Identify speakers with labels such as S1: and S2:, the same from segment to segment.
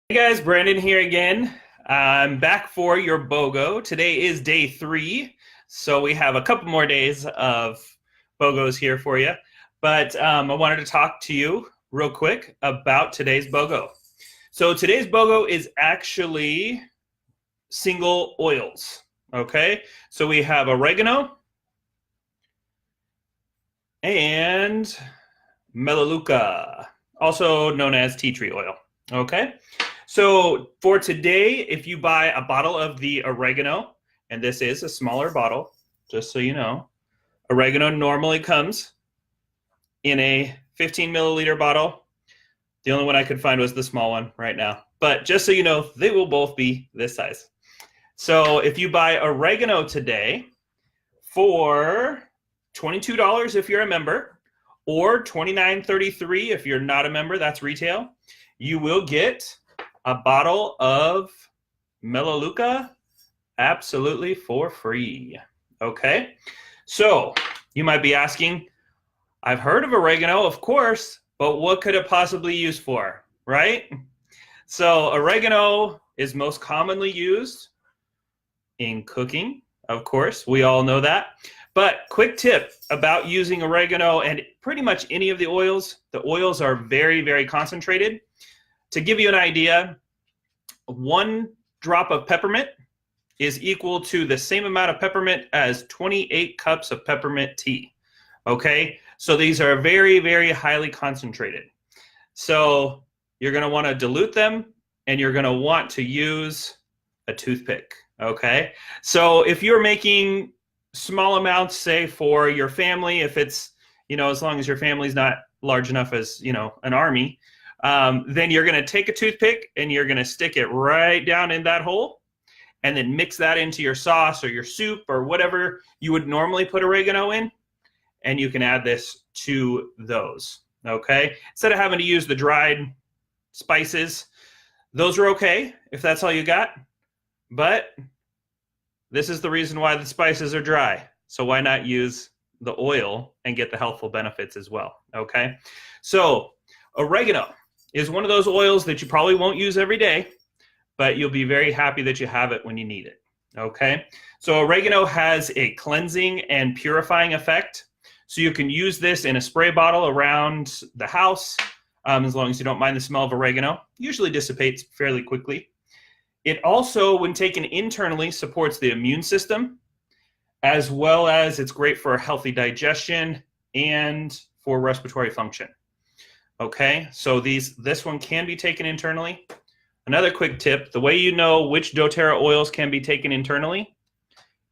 S1: Hey guys, Brandon here again. I'm back for your BOGO. Today is day 3, so we have a couple more days of BOGOs here for you. But I wanted to talk to you real quick about today's BOGO. So today's BOGO is actually single oils. Okay, so we have oregano and Melaleuca, also known as tea tree oil. Okay. So for today, if you buy a bottle of the oregano, and this is a smaller bottle, just so you know, oregano normally comes in a 15 milliliter bottle. The only one I could find was the small one right now. But just so you know, they will both be this size. So if you buy oregano today for $22 if you're a member, or $29.33 if you're not a member, that's retail, you will get a bottle of Melaleuca absolutely for free. Okay, so you might be asking, I've heard of oregano, of course, but what could it possibly use for, right? So oregano is most commonly used in cooking, of course, we all know that. But quick tip about using oregano and pretty much any of the oils are very, very concentrated. To give you an idea, 1 drop of peppermint is equal to the same amount of peppermint as 28 cups of peppermint tea. Okay, so these are very, very highly concentrated. So you're going to want to dilute them, and you're going to want to use a toothpick. Okay, so if you're making small amounts, say for your family, if it's, as long as your family's not large enough as, an army, then you're going to take a toothpick and you're going to stick it right down in that hole, and then mix that into your sauce or your soup or whatever you would normally put oregano in, and you can add this to those. Okay, instead of having to use the dried spices, those are okay if that's all you got, but this is the reason why the spices are dry. So why not use the oil and get the healthful benefits as well? Okay, so oregano is one of those oils that you probably won't use every day, but you'll be very happy that you have it when you need it. Okay, so oregano has a cleansing and purifying effect. So you can use this in a spray bottle around the house, as long as you don't mind the smell of oregano. Usually dissipates fairly quickly. It also, when taken internally, supports the immune system, as well as it's great for healthy digestion and for respiratory function. Okay, so this one can be taken internally. Another quick tip, the way you know which doTERRA oils can be taken internally,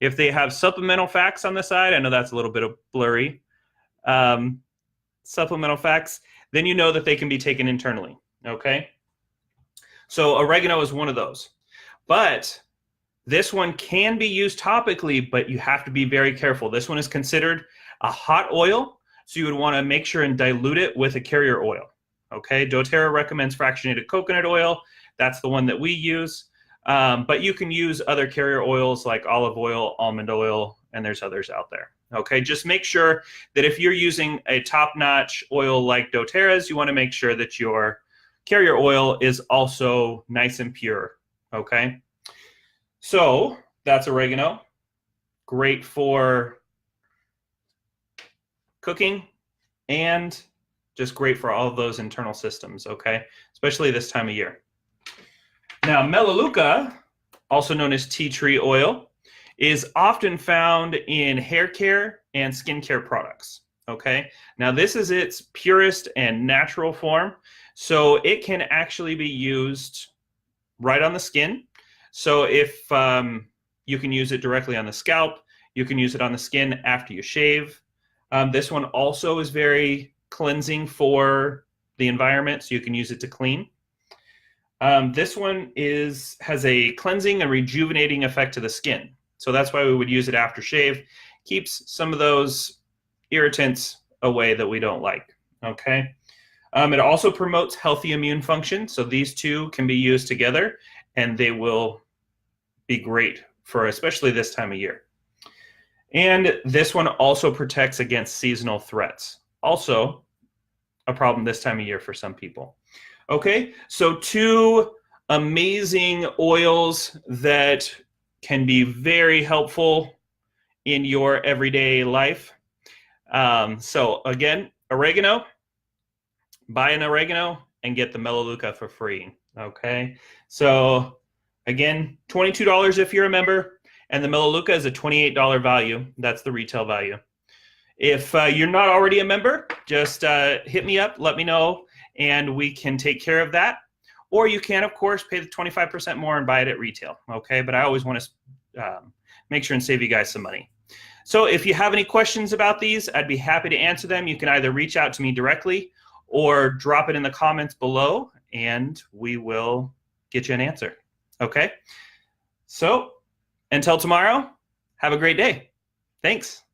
S1: if they have supplemental facts on the side, I know that's a little bit of blurry, supplemental facts, then you know that they can be taken internally, okay? So oregano is one of those. But this one can be used topically, but you have to be very careful. This one is considered a hot oil, so you would want to make sure and dilute it with a carrier oil. Okay, doTERRA recommends fractionated coconut oil. That's the one that we use. But you can use other carrier oils like olive oil, almond oil, and there's others out there. Okay, just make sure that if you're using a top-notch oil like doTERRA's, you want to make sure that your carrier oil is also nice and pure. Okay, so that's oregano. Great for cooking and just great for all of those internal systems, okay? Especially this time of year. Now, Melaleuca, also known as tea tree oil, is often found in hair care and skincare products, okay? Now, this is its purest and natural form, so it can actually be used right on the skin. So if you can use it directly on the scalp, you can use it on the skin after you shave. This one also is very cleansing for the environment, so you can use it to clean. This one has a cleansing and rejuvenating effect to the skin. So that's why we would use it after shave. Keeps some of those irritants away that we don't like, okay? It also promotes healthy immune function. So these two can be used together, and they will be great for especially this time of year. And this one also protects against seasonal threats. Also a problem this time of year for some people. Okay, so to amazing oils that can be very helpful in your everyday life. So again, oregano, buy an oregano and get the Melaleuca for free. Okay. So again, $22 if you're a member, and the Melaleuca is a $28 value. That's the retail value. If you're not already a member, just hit me up, let me know, and we can take care of that. Or you can, of course, pay the 25% more and buy it at retail. Okay. But I always want to make sure and save you guys some money. So if you have any questions about these, I'd be happy to answer them. You can either reach out to me directly or drop it in the comments below, and we will get you an answer. Okay? So until tomorrow, have a great day. Thanks.